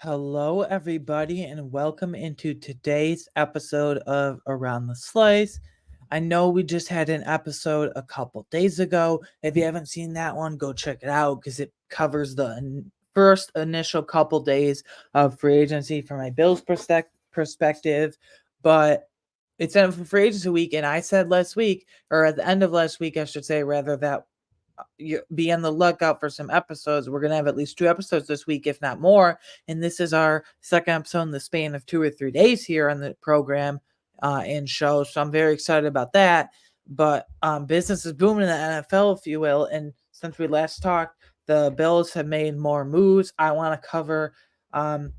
Hello, everybody, and welcome into today's episode of Around the Slice. I know we just had an episode a couple days ago. If you haven't seen that one, go check it out because it covers the first initial couple days of free agency from my Bills perspective. But it's in for free agency week, and I said last week, or at the end of last week, I should say, rather, that you be on the lookout for some episodes. We're gonna have at least two episodes this week, if not more. And this is our second episode in the span of 2 or 3 days here on the program and show. So I'm very excited about that. But business is booming in the NFL, if you will. And since we last talked, the Bills have made more moves. I want to cover a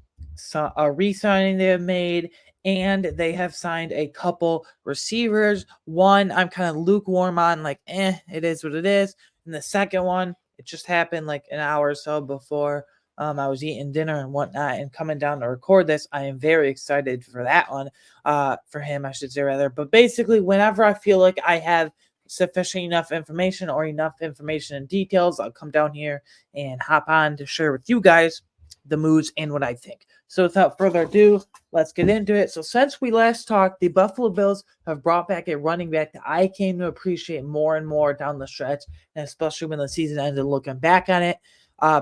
re-signing they have made, and they have signed a couple receivers. One I'm kind of lukewarm on, like, it is what it is. And the second one, it just happened like an hour or so before I was eating dinner and whatnot and coming down to record this. I am very excited for that one, for him, I should say, rather. But basically, whenever I feel like I have sufficient enough information or enough information and details, I'll come down here and hop on to share with you guys the moves and what I think. So without further ado, let's get into it. So since we last talked, the Buffalo Bills have brought back a running back that I came to appreciate more and more down the stretch, and especially when the season ended, looking back on it.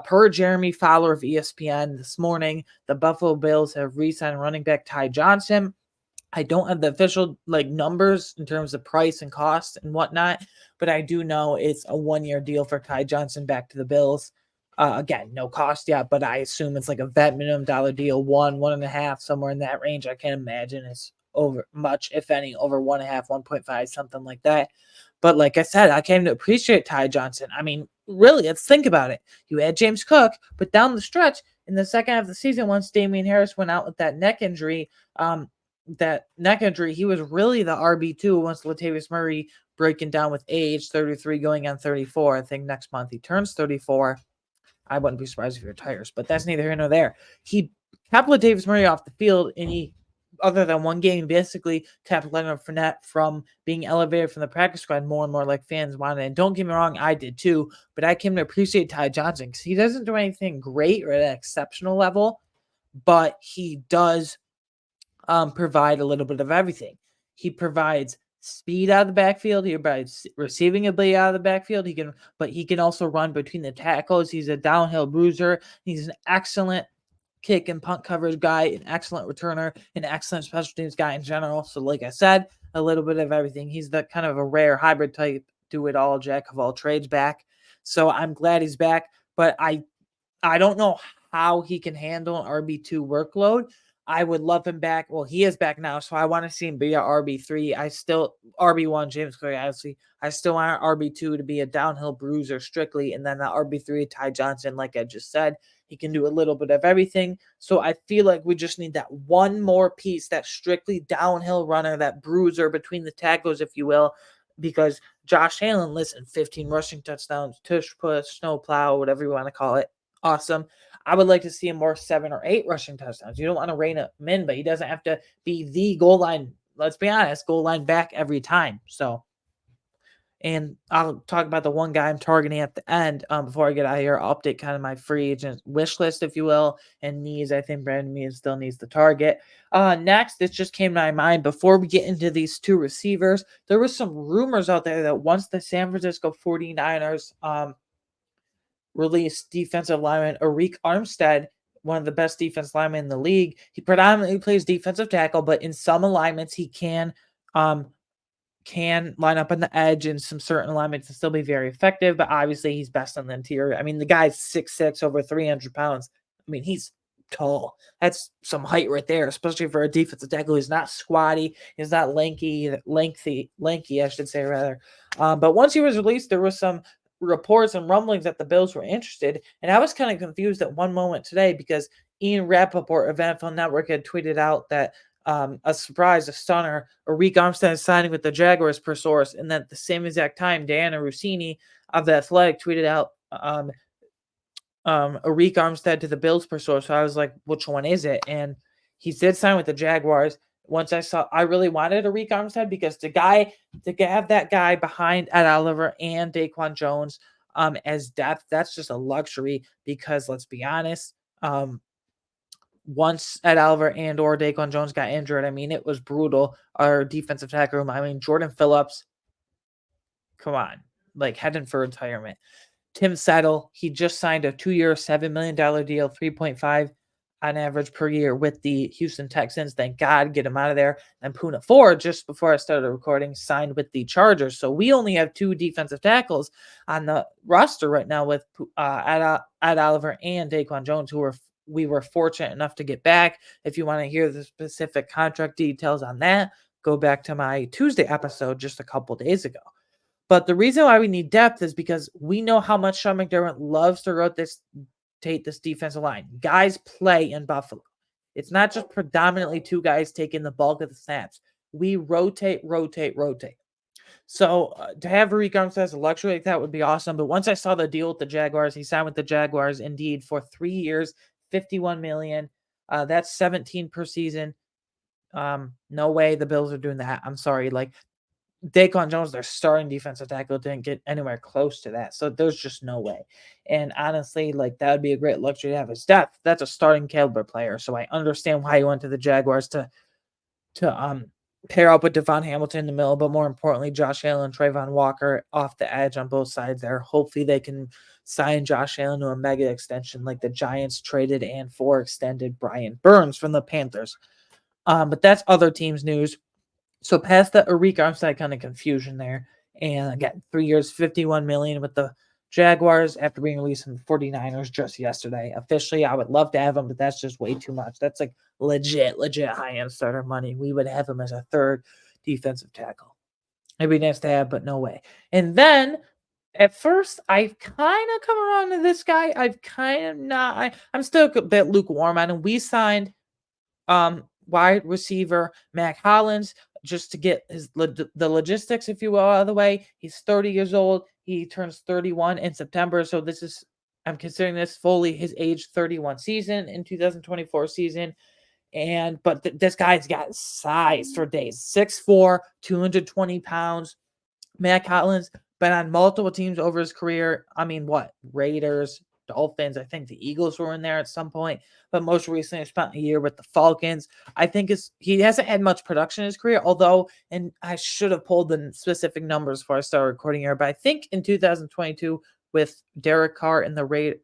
Per Jeremy Fowler of ESPN this morning, the Buffalo Bills have re-signed running back Ty Johnson. I don't have the official numbers in terms of price and cost and whatnot, but I do know it's a 1 year deal for Ty Johnson back to the Bills. Again, no cost yet, but I assume it's like a vet minimum dollar deal, one and a half, somewhere in that range. I can't imagine it's over much, if any, over 1.5, 1.5, something like that. But like I said, I came to appreciate Ty Johnson. I mean, really, let's think about it. You had James Cook, but down the stretch in the second half of the season, once Damian Harris went out with that neck injury, he was really the RB2 once Latavius Murray breaking down with age, 33 going on 34. I think next month he turns 34. I wouldn't be surprised if he retires, but that's neither here nor there. He kept Latavius Murray off the field, and he, other than one game, basically kept Leonard Fournette from being elevated from the practice squad more and more like fans wanted. And don't get me wrong, I did too, but I came to appreciate Ty Johnson because he doesn't do anything great or at an exceptional level, but he does provide a little bit of everything. He provides speed out of the backfield. He provides receiving ability out of the backfield. But he can also run between the tackles. He's a downhill bruiser. He's an excellent kick and punt coverage guy, an excellent returner, an excellent special teams guy in general. So, like I said, a little bit of everything. He's the kind of a rare hybrid type, do it all, jack of all trades back. So I'm glad he's back, but I don't know how he can handle an RB2 workload. I would love him back. Well, he is back now, so I want to see him be a RB3. I still RB1, James Cook, obviously. I still want RB2 to be a downhill bruiser strictly, and then the RB3, Ty Johnson, like I just said. He can do a little bit of everything. So I feel like we just need that one more piece, that strictly downhill runner, that bruiser between the tackles, if you will, because Josh Allen, listen, 15 rushing touchdowns, tush push, snowplow, whatever you want to call it. Awesome. I would like to see him more 7 or 8 rushing touchdowns. You don't want to rein him in, but he doesn't have to be the goal line. Let's be honest, goal line back every time. So, and I'll talk about the one guy I'm targeting at the end. Before I get out of here, I'll update kind of my free agent wish list, if you will, and needs. I think Brandon Means still needs the target. Next, this just came to my mind before we get into these two receivers. There was some rumors out there that once the San Francisco 49ers released defensive lineman Arik Armstead, one of the best defense linemen in the league. He predominantly plays defensive tackle, but in some alignments he can line up on the edge in some certain alignments and still be very effective. But obviously he's best on the interior. I mean, the guy's 6'6", over 300 pounds. I mean, he's tall. That's some height right there, especially for a defensive tackle. He's not squatty. He's not lengthy, I should say, rather. But once he was released, there was some reports and rumblings that the Bills were interested. And I was kind of confused at one moment today because Ian Rappaport of NFL Network had tweeted out that a surprise, a stunner, Arik Armstead is signing with the Jaguars per source. And then at the same exact time, Diana Rossini of The Athletic tweeted out Arik Armstead to the Bills per source. So I was like, which one is it? And he did sign with the Jaguars. Once I really wanted Arik Armstead because to have that guy behind Ed Oliver and Daquan Jones as depth, that's just a luxury because let's be honest, once Ed Oliver and or Daquan Jones got injured, I mean, it was brutal. Our defensive tackle room, I mean, Jordan Phillips, come on, like heading for retirement. Tim Settle, he just signed a 2-year, $7 million deal, 3.5 on average per year with the Houston Texans. Thank God, get him out of there. And Puna Ford, just before I started recording, signed with the Chargers. So we only have 2 defensive tackles on the roster right now with Ed Oliver and Daquan Jones, who we were fortunate enough to get back. If you want to hear the specific contract details on that, go back to my Tuesday episode just a couple days ago. But the reason why we need depth is because we know how much Sean McDermott loves to rotate this defensive line. Guys play in Buffalo. It's not just predominantly 2 guys taking the bulk of the snaps. We rotate. So to have Arik Armstead as a luxury like that would be awesome. But once I saw the deal with the Jaguars, he signed with the Jaguars indeed for 3 years, $51 million. That's 17 per season. No way the Bills are doing that. I'm sorry. Like, Daquan Jones, their starting defensive tackle, didn't get anywhere close to that. So there's just no way. And honestly, like that would be a great luxury to have his depth. That's a starting caliber player. So I understand why he went to the Jaguars to pair up with Devon Hamilton in the middle, but more importantly, Josh Allen, Trayvon Walker off the edge on both sides there. Hopefully they can sign Josh Allen to a mega extension like the Giants traded and extended Brian Burns from the Panthers. But that's other teams' news. So past the Arik Armstead kind of confusion there, and again, 3 years, $51 million with the Jaguars after being released from the 49ers just yesterday. Officially, I would love to have him, but that's just way too much. That's like legit high-end starter money. We would have him as a 3rd defensive tackle. It'd be nice to have, but no way. And then at first, I've kind of come around to this guy. I've kind of not. I'm still a bit lukewarm on him. We signed wide receiver Mac Hollins just to get the logistics, if you will, out of the way. He's 30 years old. He turns 31 in September. So I'm considering this fully his age 31 season in 2024 season. But this guy's got size for days. 6'4", 220 pounds. Mac Hollins been on multiple teams over his career. I mean, what? Raiders, Dolphins. I think the Eagles were in there at some point, but most recently spent a year with the Falcons. I think he hasn't had much production in his career, although, and I should have pulled the specific numbers before I started recording here, but I think in 2022 with Derek Carr in the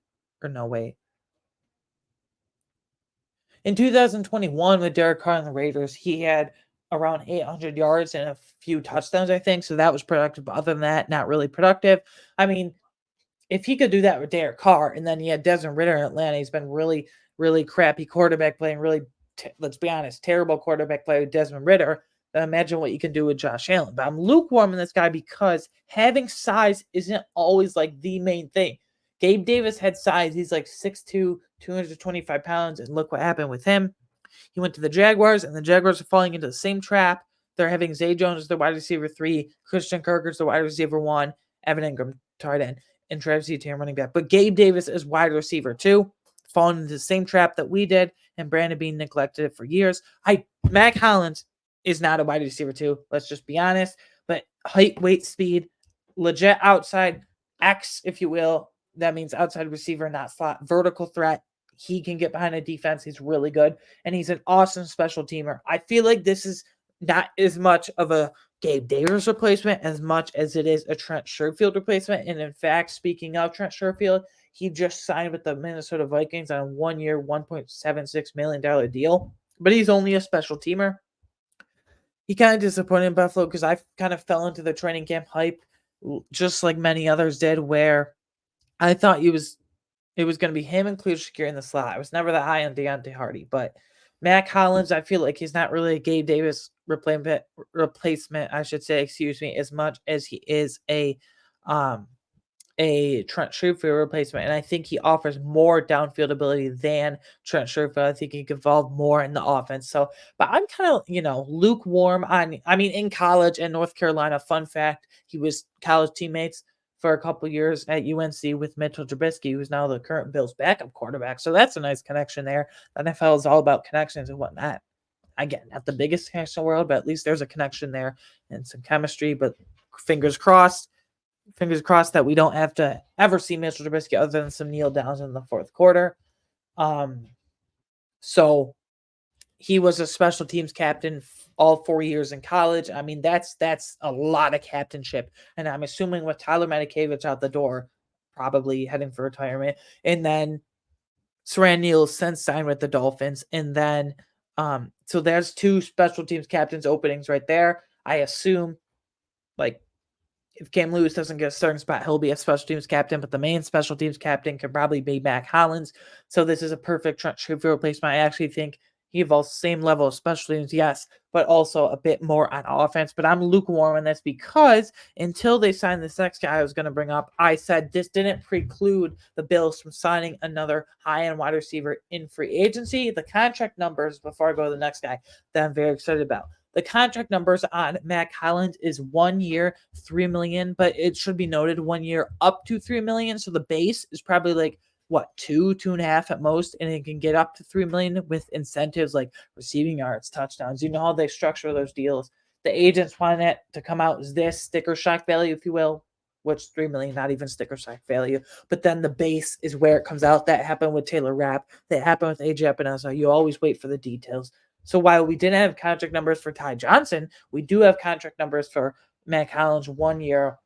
in 2021 with Derek Carr and the Raiders, he had around 800 yards and a few touchdowns, I think. So that was productive. But other than that, not really productive. I mean, if he could do that with Derek Carr, and then he had Desmond Ridder in Atlanta, he's been really crappy quarterback play and let's be honest, terrible quarterback play with Desmond Ridder. Then imagine what you can do with Josh Allen. But I'm lukewarm in this guy because having size isn't always like the main thing. Gabe Davis had size. He's like 6'2", 225 pounds, and look what happened with him. He went to the Jaguars, and the Jaguars are falling into the same trap. They're having Zay Jones as the wide receiver 3, Christian Kirk as the wide receiver 1, Evan Ingram tight end, and Travis Etienne running back. But Gabe Davis is wide receiver 2, falling into the same trap that we did, and Brandon Beane neglected it for years. Mac Hollins is not a wide receiver 2. Let's just be honest. But height, weight, speed, legit outside X, if you will. That means outside receiver, not slot, vertical threat. He can get behind a defense. He's really good. And he's an awesome special teamer. I feel like this is not as much of a Gabe Davis replacement as much as it is a Trent Sherfield replacement. And in fact, speaking of Trent Sherfield, he just signed with the Minnesota Vikings on a 1-year, $1.76 million deal. But he's only a special teamer. He kind of disappointed in Buffalo because I kind of fell into the training camp hype, just like many others did, where I thought it was going to be him and Clear Shakir in the slot. I was never that high on Deontay Hardy, but Mac Hollins, I feel like he's not really a Gabe Davis replacement, I should say, as much as he is a Trent Sherfield replacement, and I think he offers more downfield ability than Trent Sherfield. I think he can evolve more in the offense. So, but I'm kind of, lukewarm on, in college and North Carolina, fun fact, he was college teammates for a couple years at UNC with Mitchell Trubisky, who's now the current Bills backup quarterback. So that's a nice connection there. The NFL is all about connections and whatnot. Again, not the biggest connection in the world, but at least there's a connection there and some chemistry. But fingers crossed that we don't have to ever see Mitchell Trubisky other than some kneel downs in the fourth quarter. So he was a special teams captain all 4 years in college. I mean, that's a lot of captainship. And I'm assuming with Tyler Matakevich out the door, probably heading for retirement, and then Saran Neal's since signed with the Dolphins, and then so there's two special teams captains openings right there. I assume, like, if Cam Lewis doesn't get a starting spot, he'll be a special teams captain, but the main special teams captain could probably be Mac Hollins. So this is a perfect Trent Schaefer replacement. I actually think he evolves same level of special teams, yes, but also a bit more on offense. But I'm lukewarm on this because until they sign this next guy I was going to bring up, I said this didn't preclude the Bills from signing another high-end wide receiver in free agency. The contract numbers, before I go to the next guy, that I'm very excited about. The contract numbers on Mac Hollins is 1 year, $3 million, but it should be noted 1 year up to $3 million. So the base is probably like what, 2.5 at most, and it can get up to $3 million with incentives like receiving yards, touchdowns. You know how they structure those deals. The agents want it to come out as this sticker shock value, if you will, which 3 million, not even sticker shock value. But then the base is where it comes out. That happened with Taylor Rapp. That happened with AJ Epinesa. You always wait for the details. So while we didn't have contract numbers for Ty Johnson, we do have contract numbers for Mac Hollins 1 year,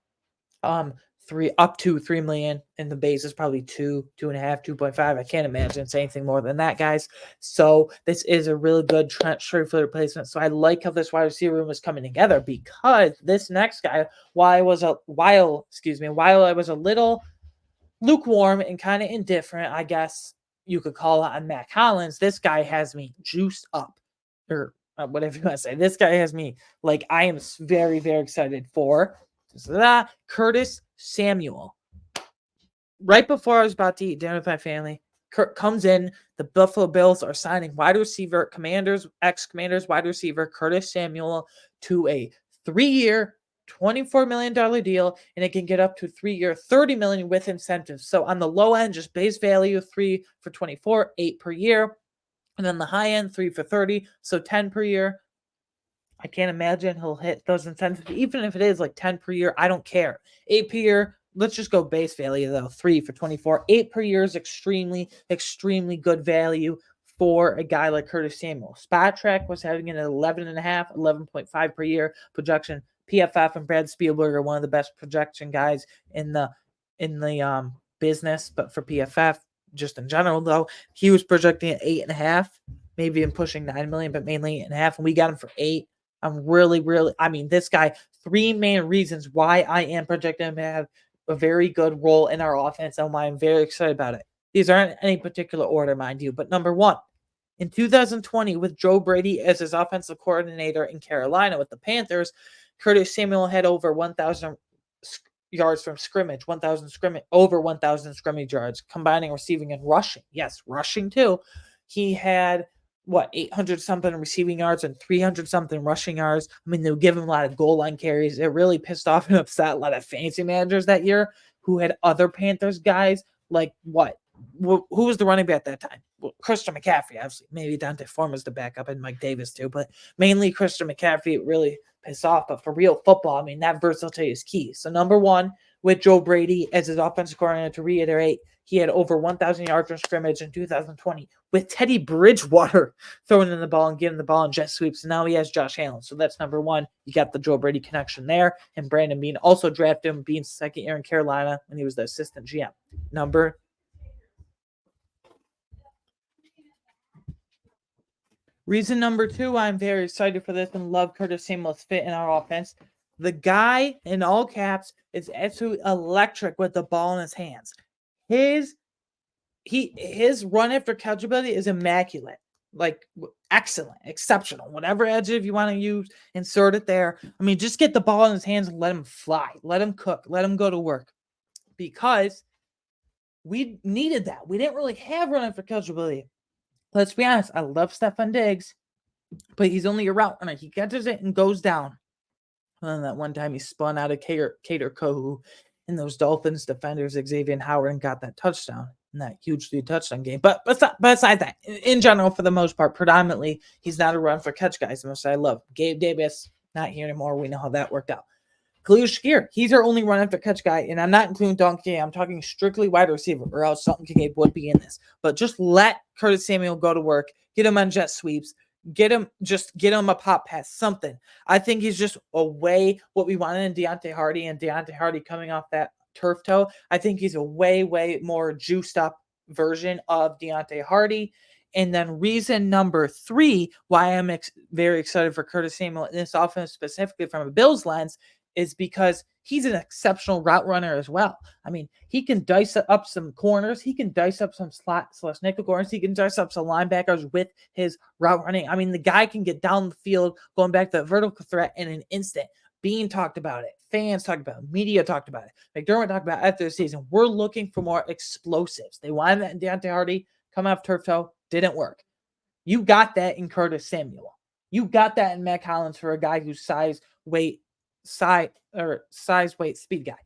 three up to 3 million, and the base is probably 2.5, 2.5. I can't imagine it's anything more than that, guys. So this is a really good Trent Schaefer replacement. So I like how this wide receiver room is coming together, because this next guy, while I was a little lukewarm and kind of indifferent, I guess you could call it, on Mac Hollins, this guy has me juiced up, or whatever you want to say. This guy has me like, I am very, very excited for Curtis Samuel. Right before I was about to eat dinner with my family, Kurt comes in. The Buffalo Bills are signing wide receiver, ex-Commanders wide receiver Curtis Samuel to a 3-year, $24 million deal, and it can get up to 3-year, $30 million with incentives. So on the low end, just base value, 3 for 24, 8 per year. And then the high end, 3 for 30, so 10 per year. I can't imagine he'll hit those incentives. Even if it is like 10 per year, I don't care. 8 per year, let's just go base value though. 3 for 24. 8 per year is extremely, extremely good value for a guy like Curtis Samuel. Spot Track was having an 11.5, 11.5 per year projection. PFF and Brad Spielberg are one of the best projection guys in the business, but for PFF, just in general though, he was projecting at 8.5, maybe in pushing 9 million, but mainly 8.5, and we got him for 8. I'm really, I mean, this guy, 3 main reasons why I am projecting him to have a very good role in our offense and why I'm very excited about it. These aren't any particular order, mind you, but number one, in 2020, with Joe Brady as his offensive coordinator in Carolina with the Panthers, Curtis Samuel had over 1,000 yards from scrimmage, over 1,000 scrimmage yards, combining receiving and rushing. Yes, rushing too. He had 800 something receiving yards and 300 something rushing yards. I mean, they would give him a lot of goal line carries. It really pissed off and upset a lot of fantasy managers that year who had other Panthers guys like who was the running back at that time? Well, Christian McCaffrey, obviously. Maybe Dante Forman's the backup and Mike Davis too, but mainly Christian McCaffrey really pissed off. But for real football, I mean, that versatility is key. So number one, with Joe Brady as his offensive coordinator, to reiterate, he had over 1,000 yards from scrimmage in 2020 with Teddy Bridgewater throwing in the ball and giving the ball in jet sweeps. And now he has Josh Allen. So that's number one. You got the Joe Brady connection there. And Brandon Beane also drafted him, Beane's second year in Carolina when he was the assistant GM. Reason number two, I'm very excited for this and love Curtis Samuel's fit in our offense. The guy, in all caps, is absolutely electric with the ball in his hands. His run after catch ability is immaculate, like excellent, exceptional, whatever adjective you want to use, insert it there. I mean, just get the ball in his hands and let him fly, let him cook, let him go to work, because we needed that. We didn't really have run after catch ability. Let's be honest, I love Stefon Diggs, but he's only a route runner. He catches it and goes down. And then that one time he spun out of Cater Kohu and those Dolphins defenders, Xavier Howard, and got that touchdown in that huge 3-touchdown game. But besides that, in general, for the most part, predominantly, he's not a run for catch guy, as much as I love. Gabe Davis, not here anymore. We know how that worked out. Khalil Shakir, he's our only run after catch guy, and I'm not including Donkey. I'm talking strictly wide receiver, or else Dalton Kincaid would be in this. But just let Curtis Samuel go to work, get him on jet sweeps, get him a pop pass, something. I think he's just away what we wanted in Deontay Hardy, and Deontay Hardy coming off that turf toe. I think he's a way more juiced up version of Deontay Hardy. And then reason number 3 why I'm very excited for Curtis Samuel in this offense, specifically from a Bills lens, is because he's an exceptional route runner as well. I mean, he can dice up some corners. He can dice up some slot/nickel corners. He can dice up some linebackers with his route running. I mean, the guy can get down the field, going back to the vertical threat in an instant. Bean talked about it. Fans talked about it. Media talked about it. McDermott talked about it after the season. We're looking for more explosives. They wanted that in Deontay Hardy. Come off turf toe. Didn't work. You got that in Curtis Samuel. You got that in Mac Hollins for a guy who's size, weight, speed guy.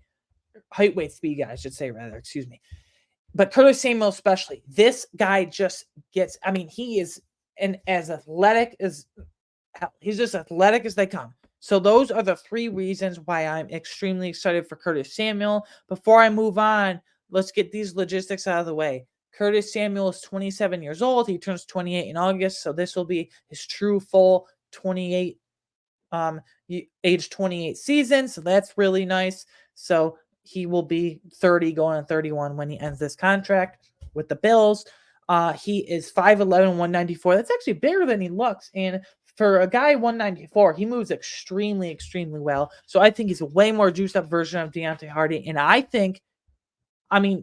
Height, weight, speed guy, I should say, rather. Excuse me. But Curtis Samuel especially. This guy just gets, I mean, he is as athletic as, he's just athletic as they come. So those are the 3 reasons why I'm extremely excited for Curtis Samuel. Before I move on, let's get these logistics out of the way. Curtis Samuel is 27 years old. He turns 28 in August, so this will be his true full 28 age 28 season, so that's really nice. So he will be 30 going on 31 when he ends this contract with the Bills. He is 5'11", 194. That's actually bigger than he looks, and for a guy 194, he moves extremely well. So I think he's a way more juiced up version of Deontay Hardy, and I think,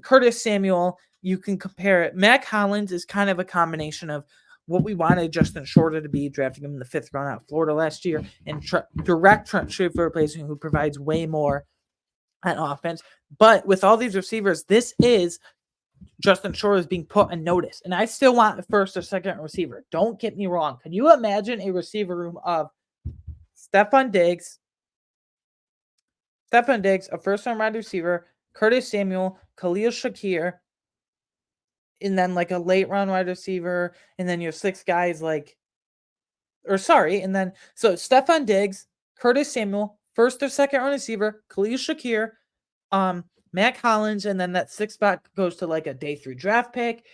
Curtis Samuel, you can compare it. Mac Hollins is kind of a combination of what we wanted Justin Shorter to be, drafting him in the 5th round out of Florida last year, and direct Trent Schaefer replacement, who provides way more on offense. But with all these receivers, this is Justin Shorter is being put on notice. And I still want a 1st or 2nd receiver. Don't get me wrong. Can you imagine a receiver room of Stefon Diggs, a 1st-round wide receiver, Curtis Samuel, Khalil Shakir, and then like a late round wide receiver, and then you have 6 guys so Stefon Diggs, Curtis Samuel, 1st or 2nd round receiver, Khalil Shakir, Mac Hollins, and then that 6th spot goes to like a day 3 draft pick.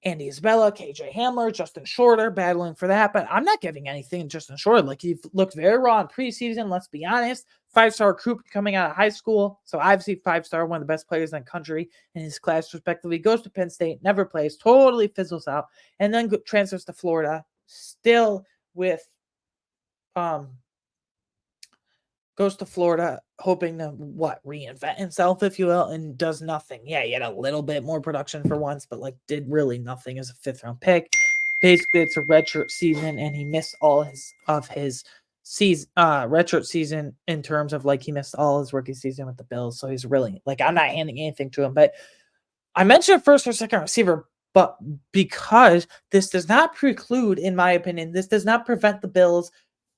Andy Isabella, KJ Hamler, Justin Shorter battling for that, but I'm not giving anything to Justin Shorter. Like, he looked very raw in preseason, let's be honest. 5-star recruit coming out of high school, so obviously 5-star, one of the best players in the country in his class, respectively. Goes to Penn State, never plays, totally fizzles out, and then transfers to Florida, still with goes to Florida hoping to reinvent himself, if you will, and does nothing. Yeah, he had a little bit more production for once, but did really nothing as a 5th round pick. Basically, it's a redshirt season, and he missed all his season redshirt season in terms of he missed all his rookie season with the Bills. So he's really I'm not handing anything to him. But I mentioned 1st or 2nd receiver, but because this does not preclude, in my opinion, this does not prevent the Bills.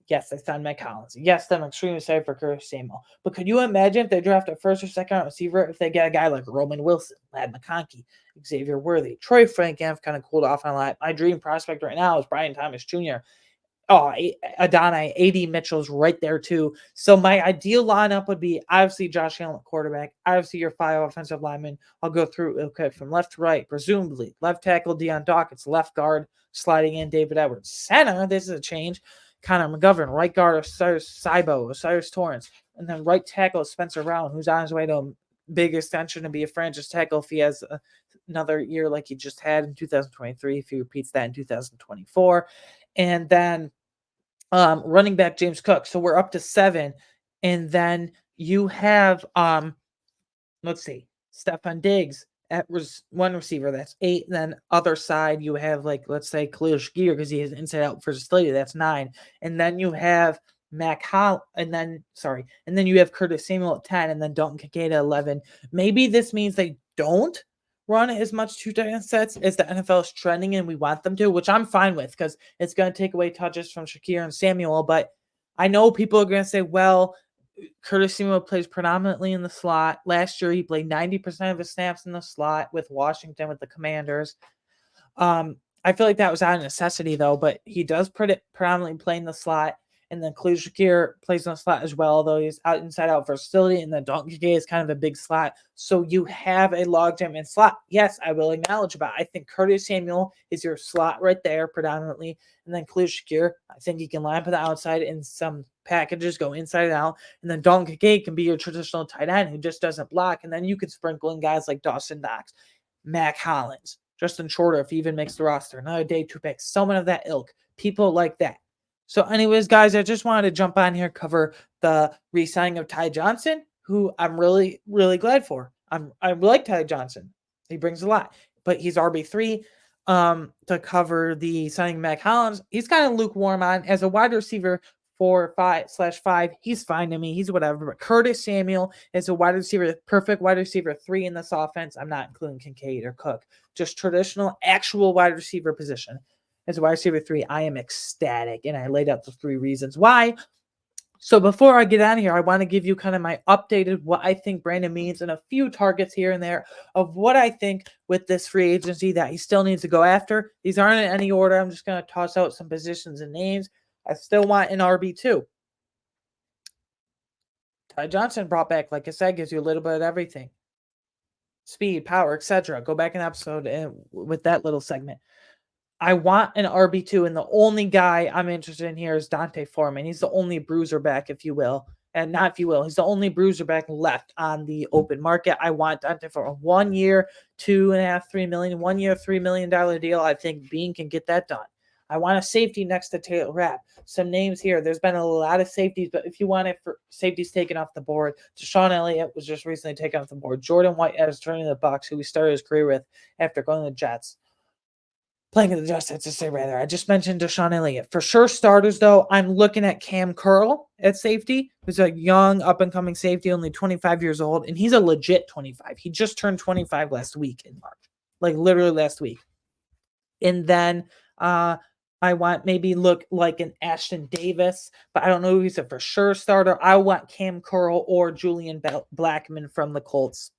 Yes, they signed Mike Collins. Yes, I'm extremely excited for Curtis Samuel. But could you imagine if they draft a 1st or 2nd round receiver, if they get a guy like Roman Wilson, Lad McConkey, Xavier Worthy, Troy Frank kind of cooled off on a lot. My dream prospect right now is Brian Thomas Jr. Oh, Adonai, A.D. Mitchell's right there too. So my ideal lineup would be obviously Josh Allen at quarterback, obviously your 5 offensive linemen. I'll go through from left to right, presumably. Left tackle, Deion Dawkins. Left guard, sliding in David Edwards. Center, this is a change. Connor McGovern. Right guard, Osiris Torrance. And then right tackle, Spencer Brown, who's on his way to a big extension to be a franchise tackle if he has another year like he just had in 2023, if he repeats that in 2024. And then running back James Cook. So we're up to 7. And then you have let's see, Stefon Diggs at one receiver, that's 8. And then other side you have let's say Khalil Shakir, because he has inside out versatility, that's 9. And then you have and then you have Curtis Samuel at 10, and then Dalton Kincaid at 11. Maybe this means they don't run as much 2 tight end sets as the NFL is trending and we want them to, which I'm fine with, because it's going to take away touches from Shakir and Samuel. But I know people are going to say, well, Curtis Samuel plays predominantly in the slot. Last year, he played 90% of his snaps in the slot with Washington, with the Commanders. I feel like that was out of necessity, though, but he does predominantly play in the slot. And then Khalil Shakir plays on the slot as well, although he's out inside out versatility. And then Dalton Kincaid is kind of a big slot. So you have a logjam in slot. Yes, I will acknowledge about it. I think Curtis Samuel is your slot right there predominantly. And then Khalil Shakir, I think he can line up on the outside in some packages, go inside and out. And then Dalton Kincaid can be your traditional tight end who just doesn't block. And then you could sprinkle in guys like Dawson Knox, Mac Hollins, Justin Shorter, if he even makes the roster, another day 2 picks, someone of that ilk, people like that. So, anyways, guys, I just wanted to jump on here, cover the re-signing of Ty Johnson, who I'm really, really glad for. I like Ty Johnson. He brings a lot, but he's RB3. To cover the signing Mac Hollins, he's kind of lukewarm on as a wide receiver 4/5/5. He's fine to me. He's whatever. But Curtis Samuel is a wide receiver, perfect wide receiver 3 in this offense. I'm not including Kincaid or Cook, just traditional, actual wide receiver position. As a wide receiver 3, I am ecstatic, and I laid out the 3 reasons why. So before I get out of here, I want to give you kind of my updated what I think Brandon means and a few targets here and there of what I think with this free agency that he still needs to go after. These aren't in any order. I'm just going to toss out some positions and names. I still want an RB2. Ty Johnson brought back, like I said, gives you a little bit of everything. Speed, power, etc. Go back an episode with that little segment. I want an RB2, and the only guy I'm interested in here is Dante Foreman. He's the only bruiser back, if you will. And not if you will. He's the only bruiser back left on the open market. I want Dante Foreman. 1 year, 2.5, $3 million. 1 year, $3 million deal. I think Bean can get that done. I want a safety next to Taylor Rapp. Some names here. There's been a lot of safeties, but if you want it for safeties taken off the board, Deshaun Elliott was just recently taken off the board. Jordan White as turning the Bucks, who he started his career with after going to the Jets. Playing in the Jets, to say rather. I just mentioned Deshaun Elliott. For sure starters, though, I'm looking at Cam Curl at safety, who's a young, up-and-coming safety, only 25 years old, and he's a legit 25. He just turned 25 last week in March, like literally last week. And then I want maybe look like an Ashton Davis, but I don't know if he's a for sure starter. I want Cam Curl or Julian Blackman from the Colts.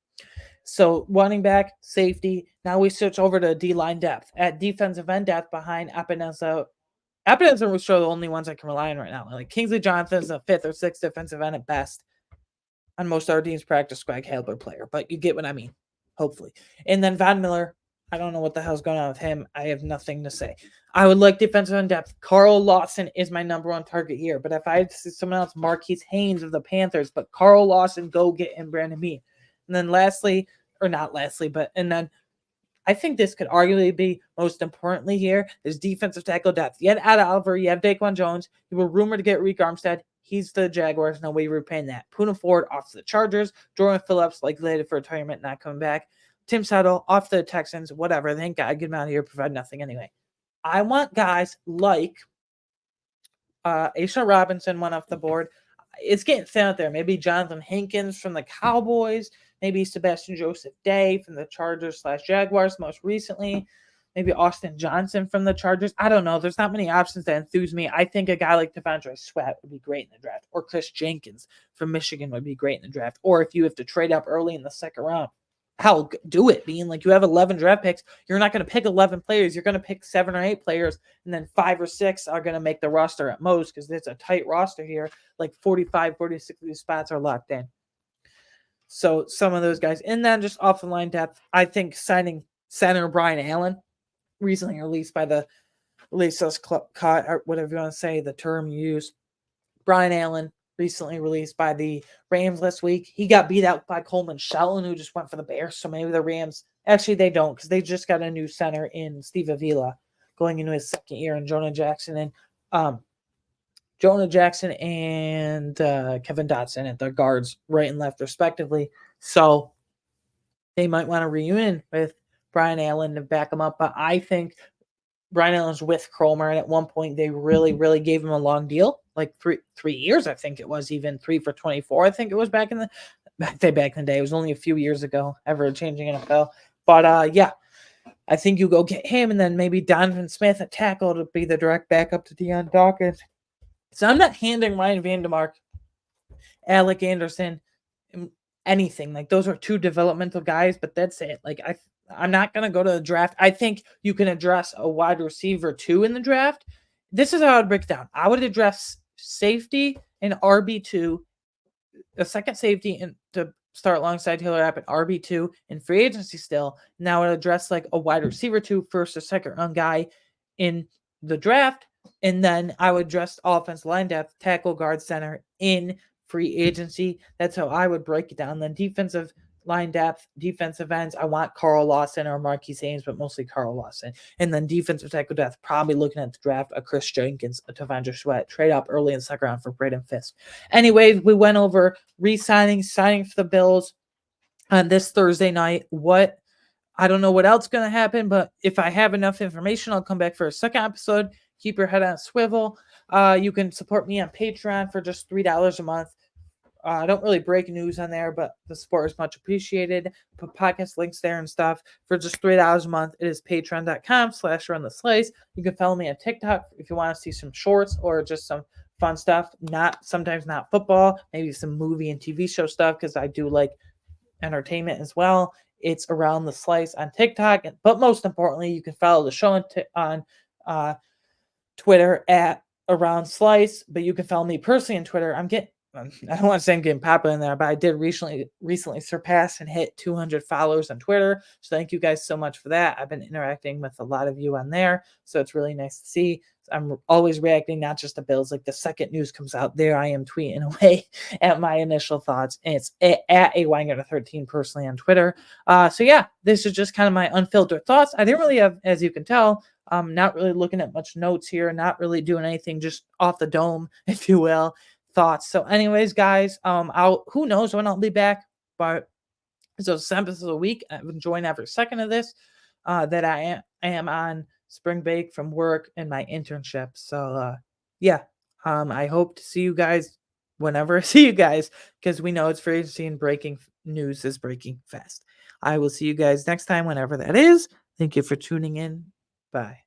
So running back, safety. Now we switch over to D-line depth. At defensive end depth behind Epinesa. Epinesa and Rousseau are the only ones I can rely on right now. Like Kingsley Jonathan is a 5th or 6th defensive end at best on most of our team's practice squad caliber player, but you get what I mean, hopefully. And then Von Miller, I don't know what the hell's going on with him. I have nothing to say. I would like defensive end depth. Carl Lawson is my number 1 target here, but if I had to see someone else, Marquise Haynes of the Panthers, but Carl Lawson, go get him, Brandon Bean. And then lastly, or not lastly, but and then I think this could arguably be most importantly here is defensive tackle depth. You had Ada Oliver, you have Daquan Jones. You were rumored to get Reek Armstead. He's the Jaguars. No way you're repaying that. Poona Ford off to the Chargers. Jordan Phillips, like later for retirement, not coming back. Tim Settle off the Texans. Whatever. Thank God, get him out of here. Provide nothing anyway. I want guys like Asha Robinson went off the board. It's getting thin out there. Maybe Jonathan Hankins from the Cowboys. Maybe Sebastian Joseph Day from the Chargers/Jaguars most recently. Maybe Austin Johnson from the Chargers. I don't know. There's not many options that enthuse me. I think a guy like Devondre Sweat would be great in the draft. Or Chris Jenkins from Michigan would be great in the draft. Or if you have to trade up early in the 2nd round, hell, do it. Being like you have 11 draft picks, you're not going to pick 11 players. You're going to pick 7 or 8 players, and then 5 or 6 are going to make the roster at most because it's a tight roster here. Like 45, 46 of these spots are locked in. So some of those guys. And then just off the line depth, I think signing center Brian Allen, recently released by the Lisa's Cut, or whatever you want to say, the term you use. Brian Allen, recently released by the Rams last week. He got beat out by Coleman Shelton, who just went for the Bears. So maybe the Rams, actually they don't, because they just got a new center in Steve Avila going into his 2nd year, and Jonah Jackson and Kevin Dotson at their guards, right and left, respectively. So they might want to reunion with Brian Allen to back him up. But I think Brian Allen's with Cromer, and at one point they really, really gave him a long deal, like three years, I think it was, even 3 for 24. I think it was back in the day. It was only a few years ago, ever changing NFL. But yeah, I think you go get him, and then maybe Donovan Smith at tackle to be the direct backup to Deion Dawkins. So I'm not handing Ryan Vandermark, Alec Anderson, anything. Like those are 2 developmental guys, but that's it. Like I'm not going to go to the draft. I think you can address a wide receiver 2 in the draft. This is how I would break it down. I would address safety and RB2, a second safety and to start alongside Taylor App at RB2 in free agency still. Now it address like a wide receiver two, first or second round guy in the draft. And then I would address offense line depth, tackle, guard, center in free agency. That's how I would break it down. Then defensive line depth, defensive ends. I want Carl Lawson or Marquis Haynes, but mostly Carl Lawson. And then defensive tackle depth, probably looking at the draft, a Chris Jenkins, a Tavondre Sweat, trade up early in the second round for Braden Fisk. Anyways, we went over signing for the Bills on this Thursday night. I don't know what else is going to happen, but if I have enough information, I'll come back for a second episode. Keep your head on a swivel. You can support me on Patreon for just $3 a month. I don't really break news on there, but the support is much appreciated. Put podcast links there and stuff for just $3 a month. It is patreon.com/runtheslice. You can follow me on TikTok if you want to see some shorts or just some fun stuff. Sometimes not football, maybe some movie and TV show stuff because I do like entertainment as well. It's Around the Slice on TikTok, but most importantly, you can follow the show on Twitter at Around Slice. But you can follow me personally on Twitter. I don't want to say I'm getting popular in there, but I did recently surpass and hit 200 followers on Twitter. So thank you guys so much for that. I've been interacting with a lot of you on there, so it's really nice to see. I'm always reacting, not just to Bills. Like the second news comes out, there I am tweeting away at my initial thoughts. And it's at AWeingart13 personally on Twitter. So yeah, this is just kind of my unfiltered thoughts. I didn't really have, as you can tell, not really looking at much notes here, not really doing anything, just off the dome, if you will, thoughts. So anyways, guys, who knows when I'll be back, but so 7th of the week, I'm enjoying every second of this that I am on spring break from work and my internship. So yeah, I hope to see you guys whenever I see you guys, because we know it's very soon. Breaking news is breaking fast. I will see you guys next time, whenever that is. Thank you for tuning in. Bye.